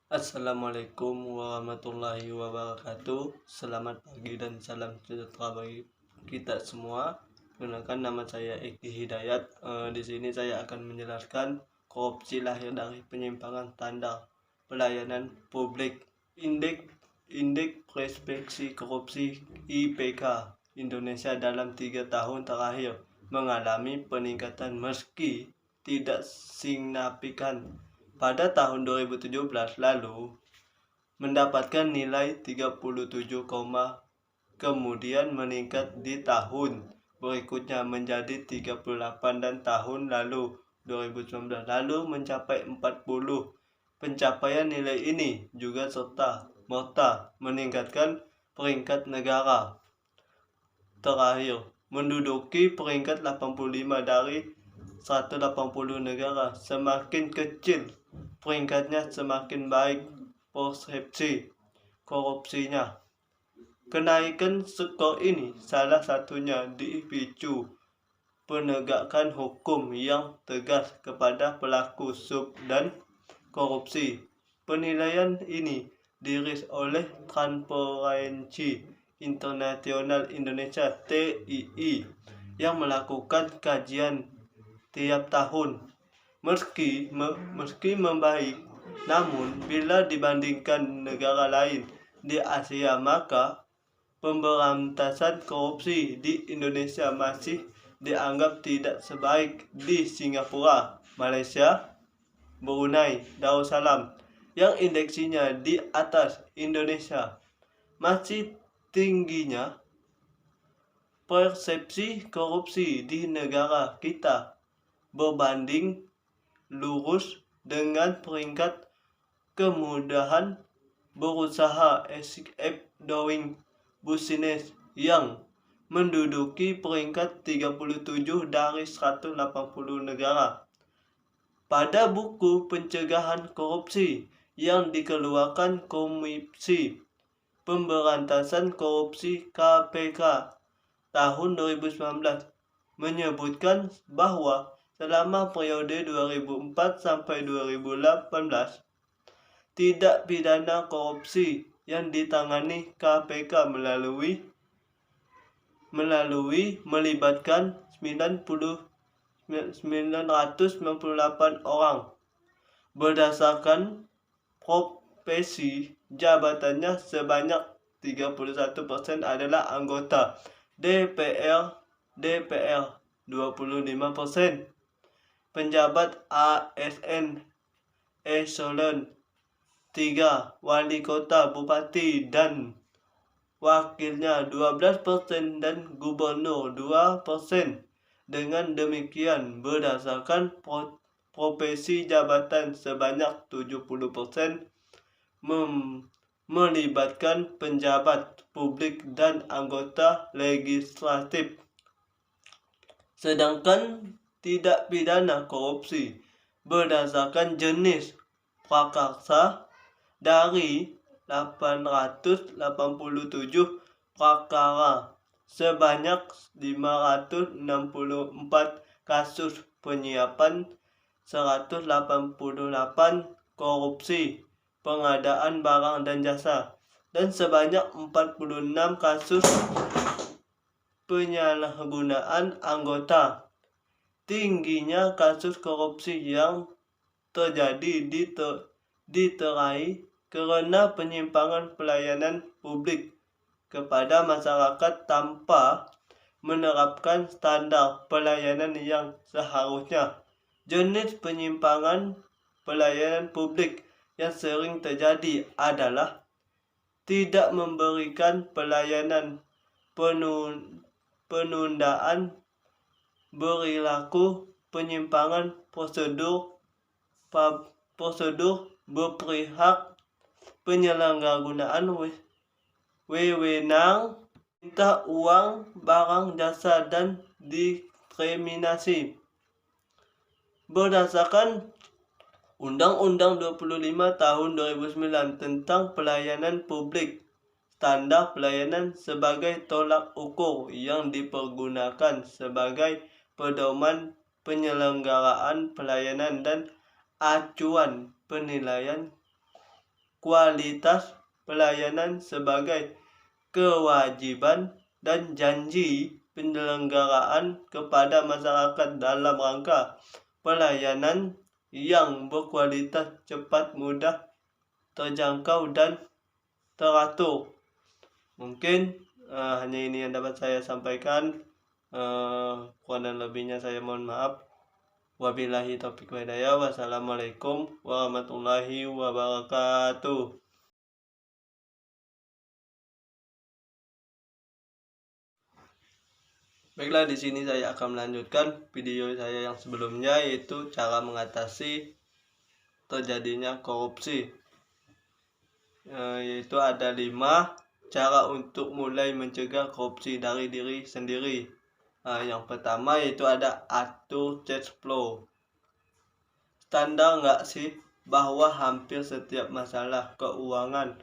Assalamualaikum warahmatullahi wabarakatuh. Selamat pagi dan salam sejahtera bagi kita semua. Perkenalkan, nama saya Eki Hidayat. Di sini saya akan menjelaskan korupsi lahir dari penyimpangan standar pelayanan publik. Indeks Persepsi Korupsi (IPK) Indonesia dalam 3 tahun terakhir mengalami peningkatan meski tidak signifikan. Pada tahun 2017 lalu mendapatkan nilai 37, kemudian meningkat di tahun berikutnya menjadi 38 dan tahun lalu 2019 lalu mencapai 40. Pencapaian nilai ini juga serta-merta meningkatkan peringkat negara terakhir menduduki peringkat 85 dari 180 negara. Semakin kecil peringkatnya, semakin baik persepsi korupsinya. Kenaikan skor ini salah satunya dipicu penegakan hukum yang tegas kepada pelaku suap dan korupsi. Penilaian ini dirilis oleh Transparency International Indonesia (TII) yang melakukan kajian tiap tahun. Meski membaik, namun bila dibandingkan negara lain di Asia, maka pemberantasan korupsi di Indonesia masih dianggap tidak sebaik di Singapura, Malaysia, Brunei Darussalam yang indeksinya di atas Indonesia. Masih tingginya persepsi korupsi di negara kita berbanding lurus dengan peringkat kemudahan berusaha (ease of doing business) yang menduduki peringkat 37 dari 180 negara. Pada buku pencegahan korupsi yang dikeluarkan Komisi Pemberantasan Korupsi (KPK) tahun 2019 menyebutkan bahwa selama periode 2004 sampai 2018 tindak pidana korupsi yang ditangani KPK melibatkan 998 orang. Berdasarkan profesi jabatannya, sebanyak 31% adalah anggota DPR 25%, penjabat ASN eselon 3, wali kota, bupati dan wakilnya 12%, dan gubernur 2%. Dengan demikian, berdasarkan profesi jabatan, sebanyak 70% melibatkan penjabat publik dan anggota legislatif. Sedangkan tindak pidana korupsi berdasarkan jenis prakarsa, dari 887 perkara, sebanyak 564 kasus penyiapan, 188 korupsi pengadaan barang dan jasa, dan sebanyak 46 kasus penyalahgunaan anggota. Tingginya kasus korupsi yang terjadi diterai karena penyimpangan pelayanan publik kepada masyarakat tanpa menerapkan standar pelayanan yang seharusnya. Jenis penyimpangan pelayanan publik yang sering terjadi adalah tidak memberikan pelayanan, penundaan perilaku, penyimpangan prosedur berpihak, penyalahgunaan wewenang, minta uang, barang, jasa, dan diskriminasi. Berdasarkan Undang-Undang 25 tahun 2009 tentang pelayanan publik, standar pelayanan sebagai tolak ukur yang dipergunakan sebagai pedoman penyelenggaraan pelayanan dan acuan penilaian kualitas pelayanan sebagai kewajiban dan janji penyelenggaraan kepada masyarakat dalam rangka pelayanan yang berkualitas, cepat, mudah, terjangkau, dan teratur. Mungkin hanya ini yang dapat saya sampaikan. Kurang dan lebihnya saya mohon maaf. Wabillahi taufiq wal hidayah. Wassalamualaikum warahmatullahi wabarakatuh. Baiklah, di sini saya akan melanjutkan video saya yang sebelumnya, yaitu cara mengatasi terjadinya korupsi. Yaitu ada 5 cara untuk mulai mencegah korupsi dari diri sendiri. Yang pertama yaitu ada atur cash flow. Standar nggak sih bahwa hampir setiap masalah keuangan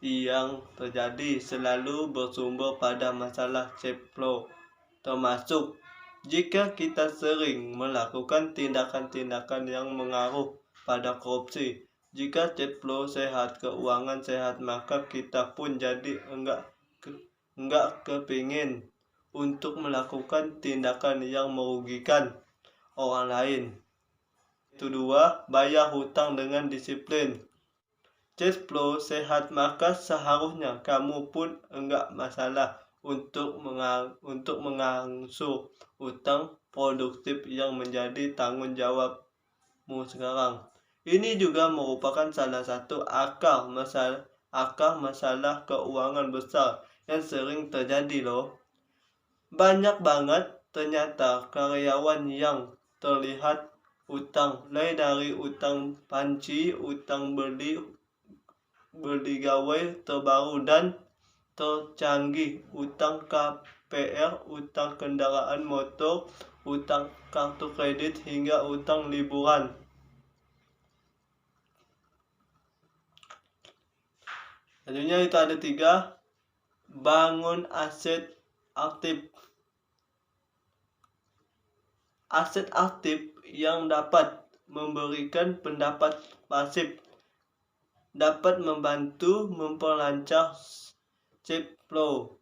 yang terjadi selalu bersumber pada masalah cash flow, termasuk jika kita sering melakukan tindakan-tindakan yang mengaruh pada korupsi. Jika cash flow sehat, keuangan sehat, maka kita pun jadi enggak kepingin untuk melakukan tindakan yang merugikan orang lain. Itu 2, bayar hutang dengan disiplin. Cash flow sehat, maka seharusnya kamu pun enggak masalah untuk mengangsur utang produktif yang menjadi tanggung jawabmu sekarang. Ini juga merupakan salah satu akar masalah keuangan besar yang sering terjadi loh. Banyak banget ternyata karyawan yang terlihat utang, mulai dari utang panci, utang beli gawai terbaru dan tercanggih, utang KPR, utang kendaraan motor, utang kartu kredit, hingga utang liburan. Selanjutnya itu ada 3, bangun aset aktif. Aset aktif yang dapat memberikan pendapat pasif dapat membantu memperlancar cash flow.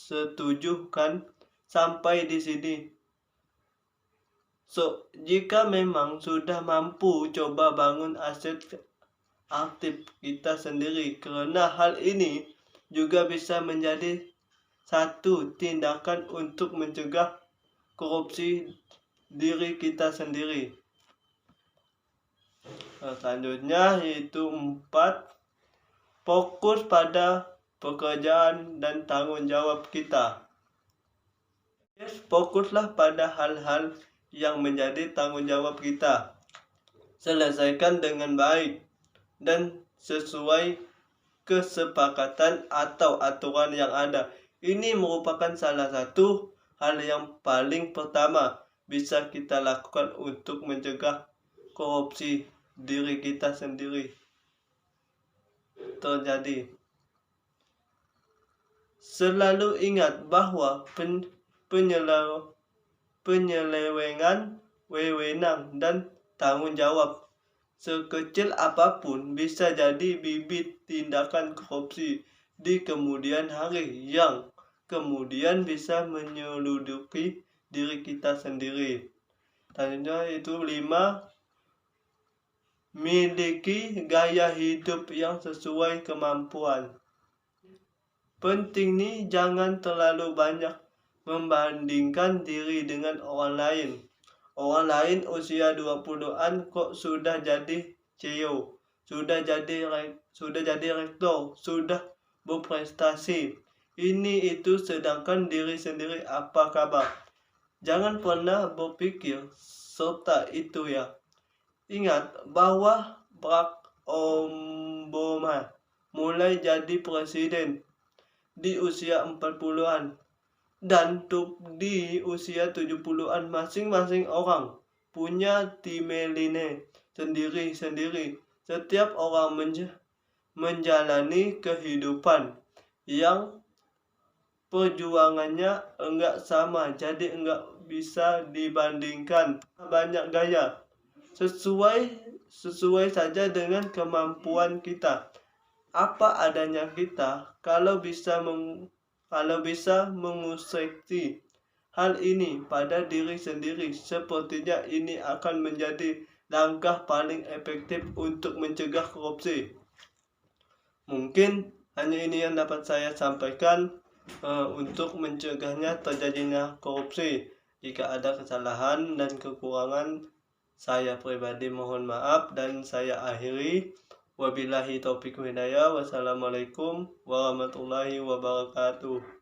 Setuju kan sampai di sini? So, jika memang sudah mampu, coba bangun aset aktif kita sendiri, karena hal ini juga bisa menjadi satu tindakan untuk mencegah korupsi diri kita sendiri. Selanjutnya yaitu 4, fokus pada pekerjaan dan tanggung jawab kita. Fokuslah pada hal-hal yang menjadi tanggung jawab kita. Selesaikan dengan baik dan sesuai kesepakatan atau aturan yang ada. Ini merupakan salah satu hal yang paling pertama bisa kita lakukan untuk mencegah korupsi diri kita sendiri terjadi. Selalu ingat bahwa penyelewengan, wewenang, dan tanggung jawab sekecil apapun bisa jadi bibit tindakan korupsi di kemudian hari yang kemudian bisa menyeludupi diri kita sendiri. Selanjutnya itu 5, miliki gaya hidup yang sesuai kemampuan. Penting nih, jangan terlalu banyak membandingkan diri dengan orang lain. Orang lain usia 20-an kok sudah jadi CEO, sudah jadi rektor, sudah berprestasi. Ini itu, sedangkan diri sendiri apa kabar? Jangan pernah berpikir serta itu ya. Ingat bahwa Barack Obama mulai jadi presiden di usia 40-an dan di usia 70-an. Masing-masing orang punya timeline sendiri-sendiri. Setiap orang menjalani kehidupan yang perjuangannya enggak sama, jadi enggak bisa dibandingkan. Banyak gaya, sesuai saja dengan kemampuan kita. apa adanya kita kalau bisa mengusahakan hal ini pada diri sendiri. Sepertinya ini akan menjadi langkah paling efektif untuk mencegah korupsi. Mungkin hanya ini yang dapat saya sampaikan untuk mencegahnya terjadinya korupsi. Jika ada kesalahan dan kekurangan, saya pribadi mohon maaf dan saya akhiri. Wabillahi taufiq wal hidayah. Wassalamualaikum warahmatullahi wabarakatuh.